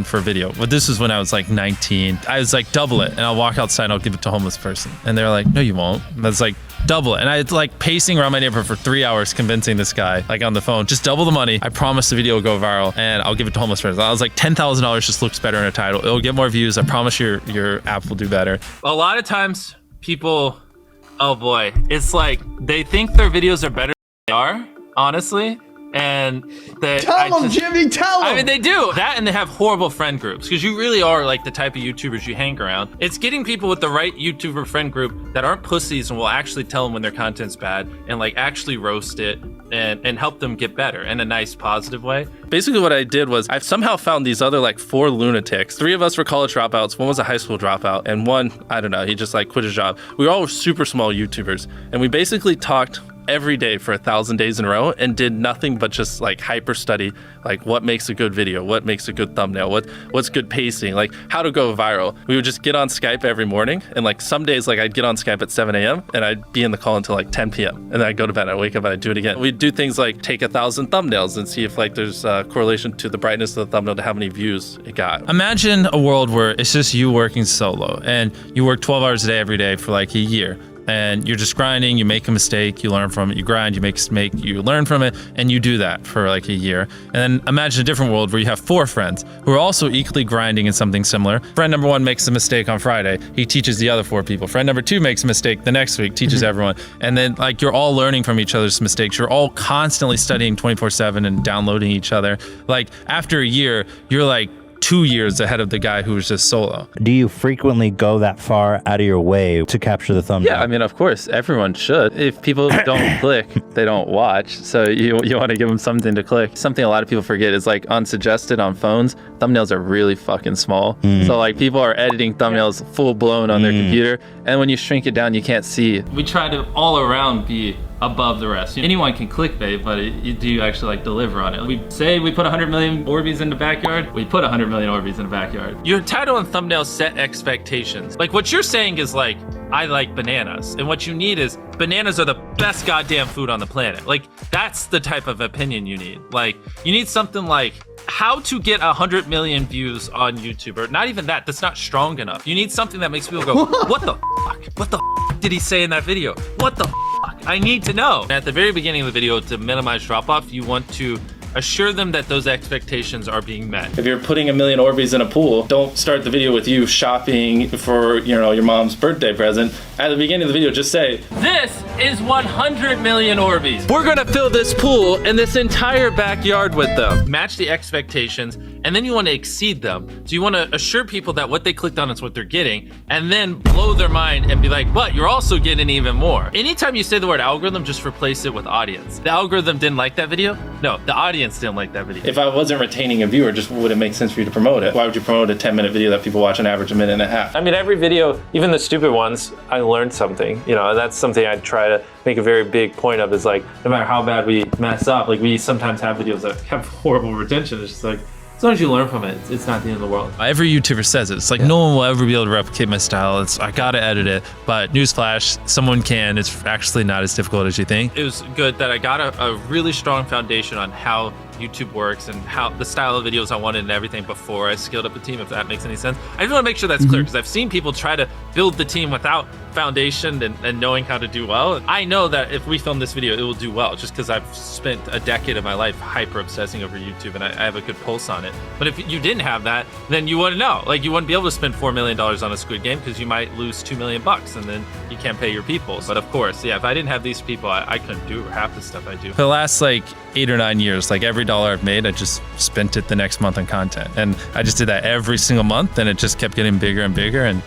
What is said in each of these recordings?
for video. But this was when I was like 19. I was like, double it, and I'll walk outside and I'll give it to a homeless person. And they're like, no, you won't. And I was like, double it. And I was like pacing around my neighborhood for 3 hours convincing this guy, like on the phone, just double the money. I promise the video will go viral and I'll give it to homeless person. I was like, $10,000 just looks better in a title. It'll get more views. I promise your app will do better. A lot of times people, oh boy, it's like they think their videos are better than they are, honestly. And tell them, Jimmy, tell them. I mean, they do that, and they have horrible friend groups because you really are like the type of YouTubers you hang around. It's getting people with the right YouTuber friend group that aren't pussies and will actually tell them when their content's bad and like actually roast it and help them get better in a nice, positive way. Basically what I did was I've somehow found these other like 4 lunatics. 3 of us were college dropouts. One was a high school dropout, and one, I don't know, he just like quit his job. We were all super small YouTubers, and we basically talked every day for 1,000 days in a row and did nothing but just like hyper study, like what makes a good video, what makes a good thumbnail, what's good pacing, like how to go viral. We would just get on Skype every morning, and like some days like I'd get on Skype at 7 a.m. and I'd be in the call until like 10 p.m. and then I'd go to bed, I'd wake up and I'd do it again. We'd do things like take 1,000 thumbnails and see if like there's a correlation to the brightness of the thumbnail to how many views it got. Imagine a world where it's just you working solo and you work 12 hours a day every day for like a year. And you're just grinding, you make a mistake, you learn from it, you grind, you make a mistake, you learn from it, and you do that for like a year. And then imagine a different world where you have 4 friends who are also equally grinding in something similar. Friend number 1 makes a mistake on Friday, he teaches the other 4 people. Friend number 2 makes a mistake the next week, teaches everyone. And then like you're all learning from each other's mistakes. You're all constantly studying 24/7 and downloading each other. Like after a year, you're like 2 years ahead of the guy who was just solo. Do you frequently go that far out of your way to capture the thumbnail? Yeah, I mean, of course, everyone should. If people don't click, they don't watch. So you want to give them something to click. Something a lot of people forget is like unsuggested on phones, thumbnails are really fucking small. So like people are editing thumbnails full blown on their computer, and when you shrink it down, you can't see. We try to all around be above the rest. Anyone can clickbait, but do you actually like deliver on it? We say we put 100 million Orbeez in the backyard, we put 100 million Orbeez in the backyard. Your title and thumbnail set expectations. Like what you're saying is like, I like bananas. And what you need is bananas are the best goddamn food on the planet. Like that's the type of opinion you need. Like you need something like how to get 100 million views on YouTube, or not even that, that's not strong enough. You need something that makes people go, what the fuck? What the fuck did he say in that video? What the fuck? I need to know. At the very beginning of the video, to minimize drop-off, you want to assure them that those expectations are being met. If you're putting 1 million Orbeez in a pool, don't start the video with you shopping for, you know, your mom's birthday present. At the beginning of the video, just say, this is 100 million Orbeez. We're gonna fill this pool and this entire backyard with them. Match the expectations, and then you want to exceed them. So you want to assure people that what they clicked on is what they're getting, and then blow their mind and be like, but you're also getting even more. Anytime you say the word algorithm, just replace it with audience. The algorithm didn't like that video? No, the audience didn't like that video. If I wasn't retaining a viewer, just would it make sense for you to promote it? Why would you promote a 10-minute video that people watch on average a minute and a half? I mean, every video, even the stupid ones, I learned something, you know, and that's something I try to make a very big point of, is like, no matter how bad we mess up, like we sometimes have videos that have horrible retention. It's just like, as long as you learn from it, it's not the end of the world. Every YouTuber says it. It's like, no one will ever be able to replicate my style. I gotta edit it. But newsflash, someone can. It's actually not as difficult as you think. It was good that I got a really strong foundation on how YouTube works and how the style of videos I wanted and everything before I scaled up the team, if that makes any sense. I just want to make sure that's clear, because I've seen people try to build the team without foundation and knowing how to do well. I know that if we film this video, it will do well, just because I've spent a decade of my life hyper obsessing over YouTube and I have a good pulse on it. But if you didn't have that, then you wouldn't know. Like you wouldn't be able to spend $4 million on a Squid Game, because you might lose $2 million and then you can't pay your people. But of course, yeah, if I didn't have these people, I couldn't do half the stuff I do. For the last like 8 or 9 years, like every dollar I've made, I just spent it the next month on content. And I just did that every single month, and it just kept getting bigger and bigger, and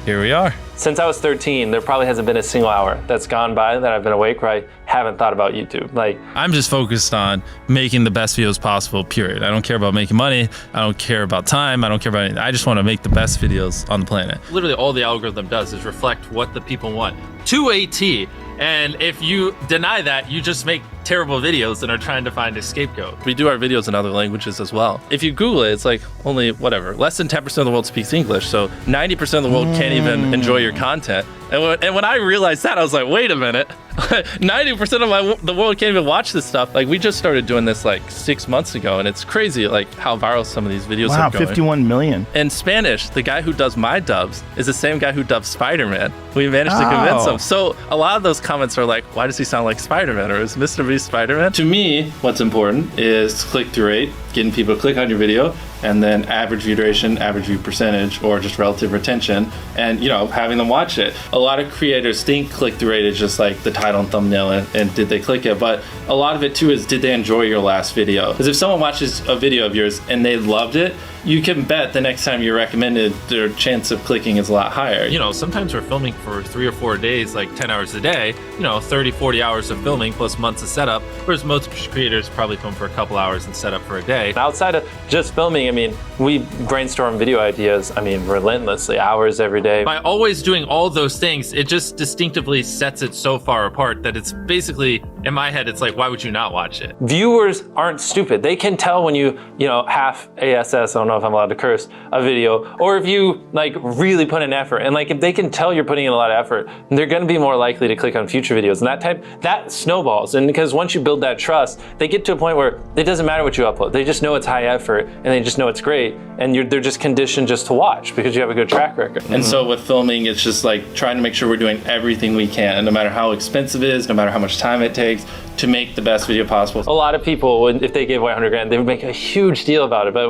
here we are. Since I was 13, there probably hasn't been a single hour that's gone by that I've been awake where I haven't thought about YouTube. Like, I'm just focused on making the best videos possible, period. I don't care about making money. I don't care about time. I don't care about anything. I just want to make the best videos on the planet. Literally all the algorithm does is reflect what the people want to a T. And if you deny that, you just make terrible videos and are trying to find a scapegoat. We do our videos in other languages as well. If you Google it, it's like only less than 10% of the world speaks English. So 90% of the world can't even enjoy your content. And when I realized that, I was like, wait a minute. 90% of the world can't even watch this stuff. Like, we just started doing this like 6 months ago, and it's crazy like how viral some of these videos Wow, are going. 51 million. In Spanish, the guy who does my dubs is the same guy who dubbed Spider-Man. We managed to convince him. So a lot of those comments are like, why does he sound like Spider-Man? Or is Mr. Beast Spider-Man? To me, what's important is click-through rate, getting people to click on your video, and then average view duration, average view percentage, or just relative retention, and having them watch it. A lot of creators think click-through rate is just like the title and thumbnail and did they click it, but a lot of it too is, did they enjoy your last video? Because if someone watches a video of yours and they loved it, you can bet the next time you recommend it, their chance of clicking is a lot higher. Sometimes we're filming for 3 or 4 days, like 10 hours a day, 30, 40 hours of filming plus months of setup, whereas most creators probably film for a couple hours and set up for a day. Outside of just filming, we brainstorm video ideas, relentlessly, hours every day. By always doing all those things, it just distinctively sets it so far apart that it's basically, in my head, it's like, why would you not watch it? Viewers aren't stupid. They can tell when you half ASS, I don't know if I'm allowed to curse, a video, or if you really put in effort. And if they can tell you're putting in a lot of effort, they're gonna be more likely to click on future videos. And that snowballs. And because once you build that trust, they get to a point where it doesn't matter what you upload. They just know it's high effort and they just know it's great. And they're just conditioned just to watch because you have a good track record. And so with filming, it's just like trying to make sure we're doing everything we can, no matter how expensive it is, no matter how much time it takes, to make the best video possible. A lot of people, if they gave away 100 grand, they would make a huge deal about it. But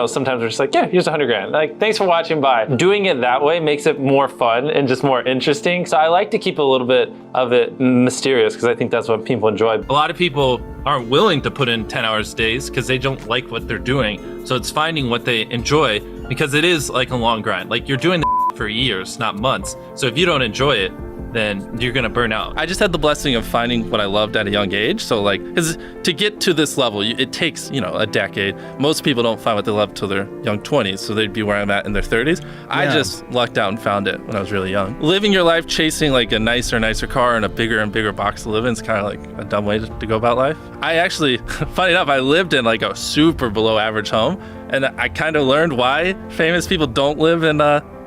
sometimes we're just like, yeah, here's 100 grand. Thanks for watching, bye. Doing it that way makes it more fun and just more interesting. So I like to keep a little bit of it mysterious because I think that's what people enjoy. A lot of people aren't willing to put in 10 hours days because they don't like what they're doing. So it's finding what they enjoy, because it is like a long grind. You're doing the for years, not months. So if you don't enjoy it, then you're gonna burn out. I just had the blessing of finding what I loved at a young age. So because to get to this level, it takes, a decade. Most people don't find what they love till their young 20s, so they'd be where I'm at in their 30s. Yeah. I just lucked out and found it when I was really young. Living your life chasing a nicer car and a bigger and bigger box to live in is kind of a dumb way to go about life. I actually, funny enough, I lived in a super below average home, and I kind of learned why famous people don't live in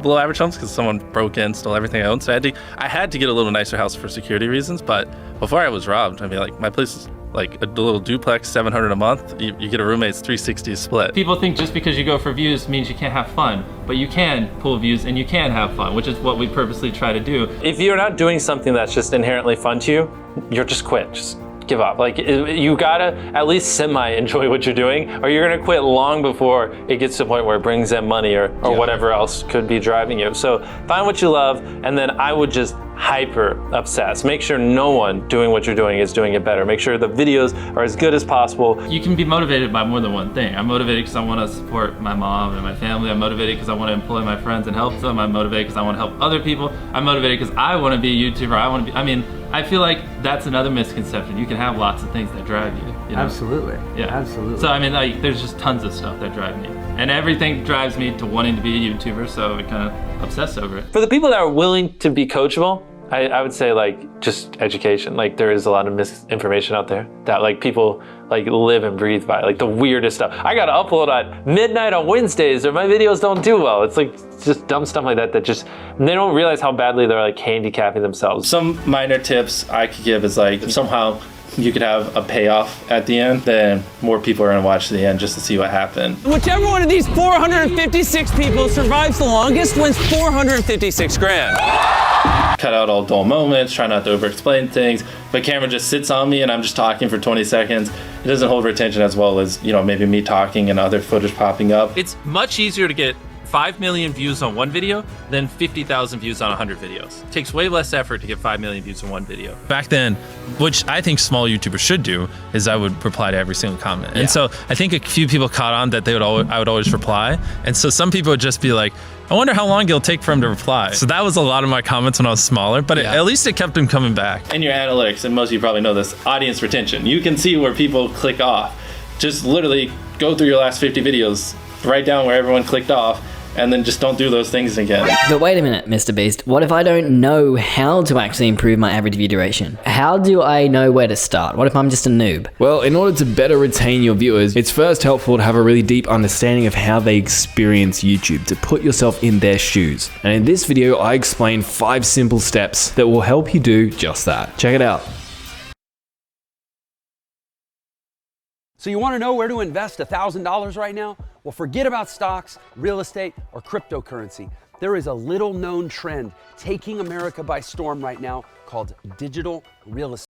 below average homes, because someone broke in, stole everything I owned. So I had to get a little nicer house for security reasons. But before I was robbed, my place is a little duplex, $700 a month. You get a roommate's $360 split. People think just because you go for views means you can't have fun, but you can pull views and you can have fun, which is what we purposely try to do. If you're not doing something that's just inherently fun to you, you're just quit. Just give up. You gotta at least semi-enjoy what you're doing, or you're gonna quit long before it gets to the point where it brings in money or whatever else could be driving you. So find what you love, and then I would just hyper obsess. Make sure no one doing what you're doing is doing it better. Make sure the videos are as good as possible. You can be motivated by more than one thing. I'm motivated because I want to support my mom and my family. I'm motivated because I want to employ my friends and help them. I'm motivated because I want to help other people. I'm motivated because I want to be a YouTuber. I feel like that's another misconception. You can have lots of things that drive you. Absolutely. Yeah. Absolutely. So there's just tons of stuff that drive me. And everything drives me to wanting to be a YouTuber, so I kind of obsess over it. For the people that are willing to be coachable, I would say just education. There is a lot of misinformation out there that people live and breathe by, the weirdest stuff. I gotta upload at midnight on Wednesdays or my videos don't do well. It's just dumb stuff like that they don't realize how badly they're handicapping themselves. Some minor tips I could give is if somehow you could have a payoff at the end, then more people are gonna watch to the end just to see what happened. Whichever one of these 456 people survives the longest wins 456 grand. Cut out all dull moments, try not to over-explain things. If a camera just sits on me and I'm just talking for 20 seconds, it doesn't hold retention as well as, maybe me talking and other footage popping up. It's much easier to get 5 million views on one video than 50,000 views on 100 videos. It takes way less effort to get 5 million views on one video. Back then, which I think small YouTubers should do, is I would reply to every single comment. Yeah. And so I think a few people caught on that I would always reply. And so some people would just be like, I wonder how long it'll take for him to reply. So that was a lot of my comments when I was smaller, but at least it kept him coming back. And your analytics, and most of you probably know this, audience retention. You can see where people click off. Just literally go through your last 50 videos, write down where everyone clicked off, and then just don't do those things again. But wait a minute, Mr. Beast. What if I don't know how to actually improve my average view duration? How do I know where to start? What if I'm just a noob? Well, in order to better retain your viewers, it's first helpful to have a really deep understanding of how they experience YouTube, to put yourself in their shoes. And in this video, I explain 5 simple steps that will help you do just that. Check it out. So you want to know where to invest $1,000 right now? Well, forget about stocks, real estate, or cryptocurrency. There is a little known trend taking America by storm right now called digital real estate.